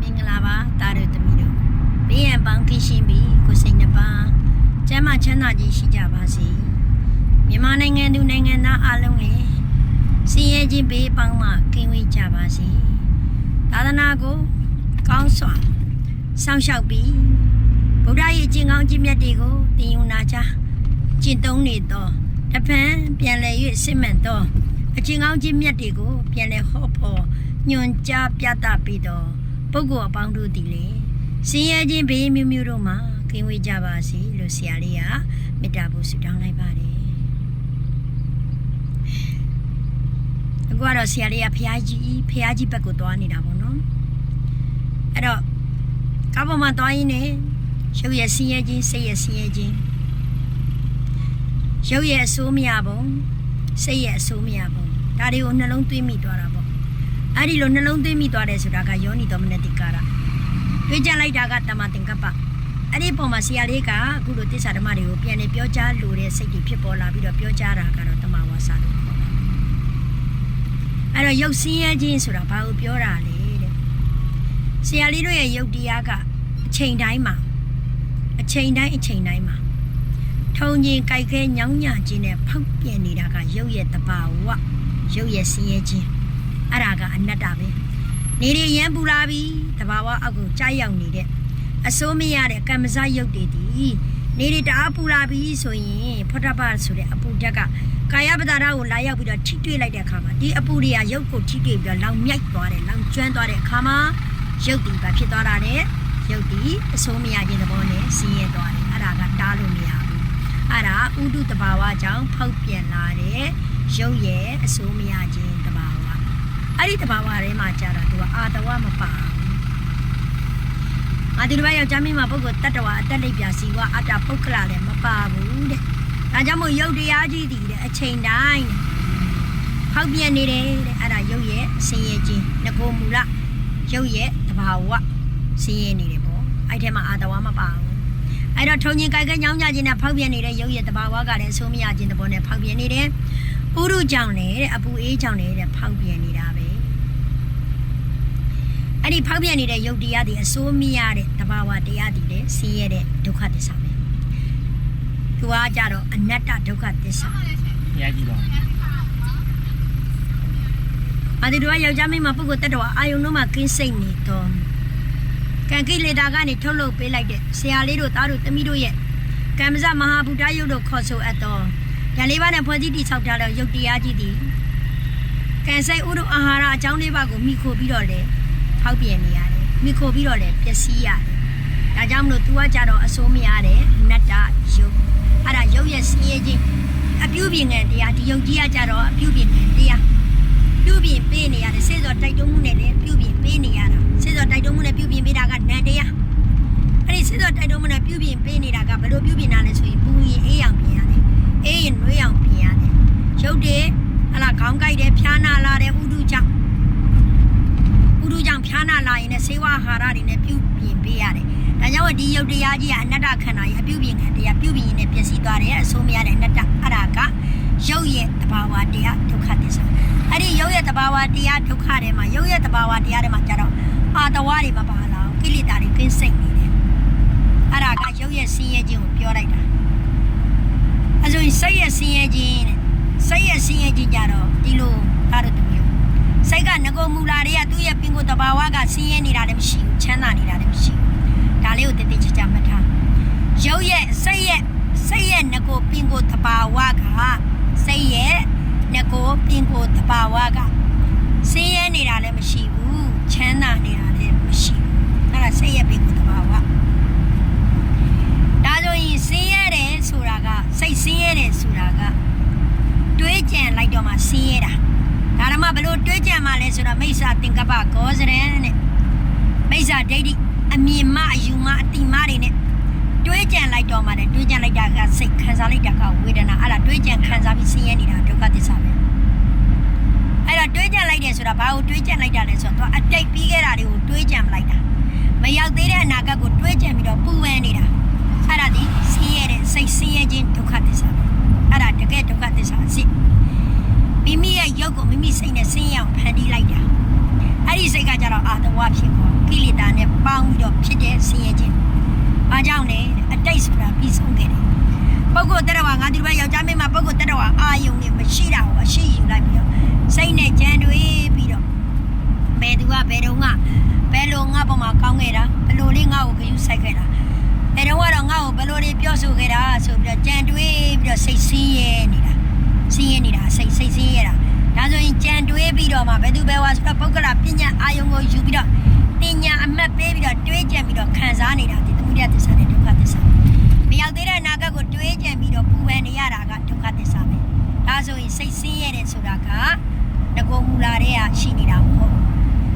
မင်္ဂလာပါတားတို့သမီးတို့ဘေးရန်ပေါင်းကင်းရှင်းပြီးကိုစိတ်နှပါကျမ်းမာချမ်းသာကြီးရှိကြပါစေမြန်မာနိုင်ငံသူနိုင်ငံသားအားလုံးရဲ့စည်ရဲခြင်းဘေးပေါင်းမှကင်းဝေးကြပါစေသာသနာကိုကောင်းစွာစောင့်ရှောက်ပြီးဗုဒ္ဓရဲ့ကျင့်ကောင်းကျင့်မြတ်တွေကိုသင်ယူနာကြကျင့်သုံးနေသောတဖန်ပြန်လည်၍စစ်မှန်သောအကျင့်ကောင်းကျင့်မြတ်တွေကိုပြန်လည်ဟောဖို့ညွှန်ကြားပြသပေးသောပုဂ္ဂိုလ်အပေါင်းတို့သည်လေစည်ရဲခြင်းဘေးမျိုးမျိုးတို့မှာကင်းဝေးကြပါစေလို့ဆရာလေးကမေတ္တာပို့ဆုတောင်းလိုက်ပါတယ်အခုကတော့ဆရာလေးကဖះကြီးဘက်ကိုသွားနေတာပေါ့နော်အဲ့တော့ကားပေါ်မှာသွားရင်းနဲ့ရုပ်ရည်စည်ရဲခြင်းစိတ်ရည်စည်ရဲခြင်းရုပ်ရည်အဆိုးမရပုံစိတ်ရည်အဆိုးမရပုံဒါတွေကိုနှလုံးသွင်းမိသွားတာပေါ့အဲ့ဒီလိုနှလုံးသွင်းမိသွားတယ်ဆိုတာကယောနိတော်မနတိကာရတွေးကြလိုက်တာကတမသင်္ကပ္ပအဲ့ဒီပုံမှာဆရာလေးကအခုလိုသစ္စာဓမ္မတွေကိုပြန်လည်ပြောကြားလိုတဲ့စိတ်တွေဖြစ်ပေါ်လာပြီးတော့ပြောကြားတာကတော့တမဝါစာလို့ခေါ်ပါတယ်အဲ့တော့ရုပ်စင်းရဲခြင်းဆိုတာဘာကိုပြောတာလဲတဲ့ဆရာလေးတို့ရဲ့ရုပ်တရားကအချိန်တိုင်းမှာထုံချင်းကြိုက်ခဲညောင်းညခြင်းနဲ့ဖောက်ပြန်နေတာကရုပ်ရဲ့တဘာဝရုပ်ရဲ့စင်းရဲခြင်းအဲ့ဒါကအနတ္တပဲနေရရန်ပူလာပြီးတဘာဝအောက်ကိုကြားရောက်နေတဲ့အစိုးမရတဲ့ကမ္မဇရုပ်တွေဒီနေရတအားပူလာပြီးဆိုရင်ဖောတ္တပဆိုတဲ့အပူဓာတ်ကကာယပဒါရကိုလာရောက်ပြီးတော့ထိတွေ့လိုက်တဲ့အခါမှာဒီအပူတွေကရုပ်ကိုထိတွေ့ပြီးတော့လောင်မြိုက်သွားတယ်လောင်ကျွမ်းသွားတဲ့အခါမှာရုပ်ဒီဘာဖြစ်သွားတာလဲရုပ်ဒီအစိုးမရခြင်းသဘောနဲ့ဆင်းရဲသွားတယ်အဲ့ဒါကတားလို့မရဘူးအဲ့ဒါဥဒုတဘာဝကြောင့်ဖောက်ပြန်လာတဲ့ရုပ်ရဲ့အစိုးမရခြင်းတဘာဝအဲ့ဒီတဘာဝထဲမှာကြာတော့သူကအာတဝမပါဘူးဒီလိုပဲယောက်ျားမင်းမပုဂ္ဂိုလ်တတ္တဝါအတက်လိုက်ပြစီဝအတ္တပုဂ္ဂလလည်းမပါဘူးတဲ့ဒါကြောင့်မို့ရုပ်တရားကြီးတည်တဲ့အချိန်တိုင်းဖောက်ပြန်နေတယ်တဲ့အဲ့ဒါရုပ်ရဲ့ဆင်းရဲခြင်းငကိုမူလရုပ်ရဲ့တဘာဝဆင်းရဲနေတယ်ပေါ့အဲ့ထဲမှာအာတဝမပါဘူးအဲ့တော့ထုံချင်းကြိုက်ကြညောင်းညခြင်းနဲ့ဖောက်ပြန်နေတဲ့ရုပ်ရဲ့တဘာဝကလည်းအဆိုးမရခြင်းတဘောနဲ့ဖောက်ပြန်နေတယ်ဥရုကြောင့်လည်းတဲ့အပူအေးကြောင့်လည်းတဲ့ဖောက်ပြန်နေတာပဲအဲ့ဒီဖောက်ပြန်နေတဲ့ယုတ်တရားတွေအစိုးမရတဲ့တဘာဝတရားတွေလည်းဆင်းရဲတဲ့ဒုက္ခသစ္စာပဲသူကကြတော့အနတ္တဒုက္ခသစ္စာရကြည့်ပါအဲ့ဒီတော့ယောက်ျားမင်းမပုဂ္ဂိုလ်တ attva အာယုံတို့မှာကင်းစိတ်နေတော့ကံကိလေသာကနေထုတ်လုပ်ပေးလိုက်တဲ့ဆရာလေးတို့သားတို့သမီးတို့ရဲ့ကမ္မဇမဟာဗုဒ္ဓယုတ်တို့ခေါ်ဆိုအပ်တော့ဉာဏ်လေးပါးနဲ့ဖွဲ့စည်းတည်ဆောက်ထားတဲ့ယုတ်တရားကြီးဒီကံစိတ်ဥဒ္ဓအာဟာရအကြောင်းလေးပါးကိုမိခိုပြီးတော့လေဖောက်ပြန်နေရတယ်မိခိုပြီးတော့လည်းပျက်စီးရတယ်ဒါကြောင့်မလို့ तू ကကြတော့အစိုးမရတဲ့နတ္တယုတ်အဲ့ဒါယုတ်ရဲ့ဆင်းရဲခြင်းအပြုပြင်ငယ်တရားဒီယုတ်ကြီးကကြတော့အပြုပြင်ငယ်တရားပြုပြင်ပေးနေရတယ်စေစောတိုက်တုံးမှုနဲ့လည်းပြုပြင်ပေးနေရတာစေစောတိုက်တုံးမှုနဲ့ပြုပြင်ပေးတာကနတ်တရားအဲ့ဒီစေစောတိုက်တုံးမှုနဲ့ပြုပြင်ပေးနေတာကဘယ်လိုပြုပြင်တာလဲဆိုရင်ပူရင်အေးအောင်ပြင်ရတယ်အေးရင်နှွေးအောင်ပြင်ရတယ်ရုပ်တွေဟလာခေါင်းကိုက်တယ်ဖျားနာလာတယ်ဥဒုကြောင့်ဖျားနာလာရင်လည်းဆေးဝါးအာဟာရတွေနဲ့ပြုပြင်ပေးရတယ်ဒါကြောင့်ဒီယုတ်တရားကြီးကအနတ္တခန္ဓာကြီးအပြုပြင်ခံတရားပြုပြင်ရင်လည်းပျက်စီးသွားတယ်အဆိုးမရတဲ့အနတ္တအဲ့ဒါကရုပ်ရဲ့တဘာဝတရားဒုက္ခသစ္စာအဲ့ဒီရုပ်ရဲ့တဘာဝတရားဒုက္ခတွေမှာရုပ်ရဲ့တဘာဝတရားတွေမှာကျတော့အာတဝါတွေမပါလာဘူးကိလေသာတွေကင်းစိတ်နေတယ်အဲ့ဒါကရုပ်ရဲ့ဆင်းရဲခြင်းကိုပြောလိုက်တာအဲဆိုရင်စိတ်ရဲ့ဆင်းရဲခြင်းတဲ့စိတ်ရဲ့ဆင်းရဲခြင်းကြတော့ဒီလိုဒါတို့စိတ်ကငကိုမူလာတွေကသူ့ရဲ့ပင်ကိုယ်တဘာဝကဆင်းရဲနေတာလည်းမရှိဘူးချမ်းသာနေတာလည်းမရှိဘူးဒါလေးကိုတည်တည်ချာချာမှတ်ထားရုပ်ရဲ့စိတ်ရဲ့ငကိုပင်ကိုယ်တဘာဝကစိတ်ရဲ့ငကိုပင်ကိုယ်တဘာဝကဆင်းရဲနေတာလည်းမရှိဘူးချမ်းသာနေတာလည်းမရှိဘူးအဲ့ဒါစိတ်ရဲ့ပင်ကိုယ်တဘာဝဒါဆိုရင်ဆင်းရဲတယ်ဆိုတာကစိတ်ဆင်းရဲတယ်ဆိုတာကတွေးကြံလိုက်တော့မှဆင်းရဲတာဒါမှဘလို့တွေးကြံမှလဲဆိုတော့မိစ္ဆာသင်္ကပ္ပကောစရံနဲ့မိစ္ဆာဒိဋ္ဌိအမြင်မှအယူမှအတိမှတွေနဲ့တွေးကြံလိုက်တော့မှလည်းတွေးကြံလိုက်တာကစိတ်ခံစားလိုက်တာကဝေဒနာအဲ့ဒါတွေးကြံခံစားပြီးဆင်းရဲနေတာဒုက္ခသစ္စာပဲအဲ့တော့တွေးကြံလိုက်တယ်ဆိုတာဘာကိုတွေးကြံလိုက်တာလဲဆိုတော့အတိတ်ပြီးခဲ့တာတွေကိုတွေးကြံမလိုက်တာမရောက်သေးတဲ့အနာဂတ်ကိုတွေးကြံပြီးတော့ပူပန်နေတာအဲ့ဒါဒီဆင်းရဲတဲ့စိတ်ဆင်းရဲခြင်းဒုက္ခသစ္စာပဲအဲ့ဒါတကယ်ဒုက္ခသစ္စာအစစ်မိမိရဲ့ရုပ်ကိုမိမိစိတ်နဲ့ဆင်းရဲအောင်ဖန်တီးလိုက်တာ အဲ့ဒီစိတ်ကကြတော့အာတဝဖြစ်ခေါ်ကိလေသာနဲ့ပေါင်းပြီးတော့ဖြစ်တဲ့ဆင်းရဲခြင်း။အားကြောင့်လေအတိတ်ဆိုတာပြီးဆုံးခဲ့တယ်။ပုဂ္ဂိုလ်တ attva ငါဒီဘက်ယောက်ျားမင်းမပုဂ္ဂိုလ်တ attva အာယုံနဲ့မရှိတာကိုအရှိယူလိုက်ပြီးတော့စိတ်နဲ့ကြံတွေးပြီးတော့ဘယ်သူကဘယ်တော့ငါဘယ်လိုငါပေါ်မှာကောင်းခဲ့တာဘယ်လိုလေးငါ့ကိုဂရုစိုက်ခဲ့တာဘယ်တော့ကတော့ငါ့ကိုဘယ်လိုလေးပြောဆိုခဲ့တာဆိုပြီးတော့ကြံတွေးပြီးတော့စိတ်ဆင်းရဲနေတာစိတ်ဆင်းရဲတာဒါဆိုရင်ကြံတွေးပြီးတော့မှဘယ်သူဘယ်ဝါဆိုတော့ပုဂ္ဂလပညာအာယုံကိုယူပြီးတော့ပညာအမှတ်ပေးပြီးတော့တွေးကြံပြီးတော့ခံစားနေတာဒီသမုဒယသစ္စာနဲ့ဒုက္ခသစ္စာမရောက်သေးတဲ့အနာဂတ်ကိုတွေးကြံပြီးတော့ပူပန်နေရတာကဒုက္ခသစ္စာပဲဒါဆိုရင်စိတ်ဆင်းရဲတယ်ဆိုတာကငကိုမူလာတဲ့ကရှိနေတာမဟုတ်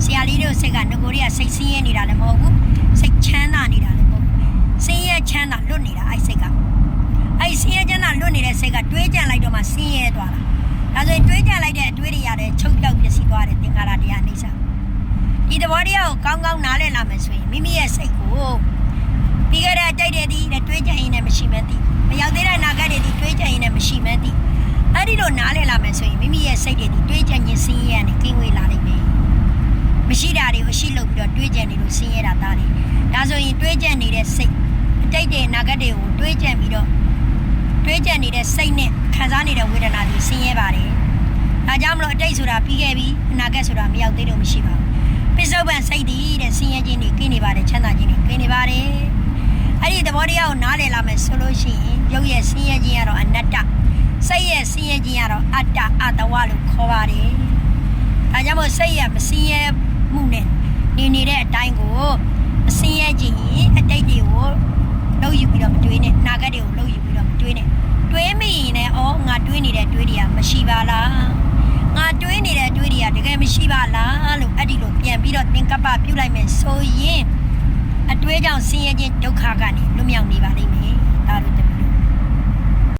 ဆရာလေးတို့စိတ်ကငကိုတွေကစိတ်ဆင်းရဲနေတာလည်းမဟုတ်ဘူးစိတ်ချမ်းသာနေတာလည်းမဟုတ်ဘူးဆင်းရဲချမ်းသာလွတ်နေတာအဲ့စိတ်ကအဲ့ဆင်းရဲချမ်းသာလွတ်နေတဲ့စိတ်ကတွေးကြံလိုက်တော့မှဆင်းရဲသွားတာဒါဆိုရင်တွေးကြံလိုက်တဲ့အတွေးတွေရတယ်ချုပ်ပြောက်ပြည့်စည်သွားတယ်သင်္ခါရတရားအိဋ္ဌာဒီသဘောတရားကိုကောင်းကောင်းနားလည်လာမယ်ဆိုရင်မိမိရဲ့စိတ်ကိုပြီးခဲ့တဲ့တိုက်တဲ့ဒီတွေးကြံရင်လည်းမရှိမှန်းသိမရောက်သေးတဲ့နာဂတ်တွေဒီတွေးကြံရင်လည်းမရှိမှန်းသိအဲ့ဒီလိုနားလည်လာမယ်ဆိုရင်မိမိရဲ့စိတ်တွေဒီတွေးကြံခြင်းဆင်းရဲနဲ့ကင်းဝေးလာနိုင်မယ်မရှိတာတွေကိုအရှိလုပ်ပြီးတော့တွေးကြံနေလို့ဆင်းရဲတာသားတယ်ဒါဆိုရင်တွေးကြံနေတဲ့စိတ်အတိတ်တွေနာဂတ်တွေကိုတွေးကြံပြီးတော့တွေးကြံနေတဲ့စိတ်နဲ့ခံစားနေတဲ့ဝေဒနာတွေဆင်းရဲပါတယ်ဒါကြောင့်မလို့အတိတ်ဆိုတာပြီးခဲ့ပြီအနာဂတ်ဆိုတာမရောက်သေးလို့မရှိပါဘူးပစ္စုပန်စိတ်တည်တဲ့ဆင်းရဲခြင်းတွေကင်းနေပါတယ်ချမ်းသာခြင်းတွေကင်းနေပါတယ်အဲ့ဒီသဘောတရားကိုနားလည်လာမယ်ဆိုလို့ရှိရင်ရုပ်ရဲ့ဆင်းရဲခြင်းကတော့အနတ္တစိတ်ရဲ့ဆင်းရဲခြင်းကတော့အတ္တအတဝလို့ခေါ်ပါတယ်ဒါကြောင့်မို့စိတ်ရဲ့မဆင်းရဲမှုနဲ့နေတဲ့အတိုင်းကိုမဆင်းရဲခြင်းအတိတ်တွေကိုလှုပ်ယူပြီးတော့မတွေးနဲ့အနာဂတ်တွေကိုလှုပ်ယူပြီးတော့မတွေးနဲ့တွေးမိရင်လည်းငါတွေးနေတဲ့တွေးတွေကမရှိပါလားငါတွေးနေတဲ့တွေးတွေကတကယ်မရှိပါလားလို့အဲ့ဒီလိုပြန်ပြီးတော့သင်္ကပ္ပပြုလိုက်မယ်ဆိုရင်အတွေးကြောင့်ဆင်းရဲခြင်းဒုက္ခကနေလွတ်မြောက်နေပါလိမ့်မယ်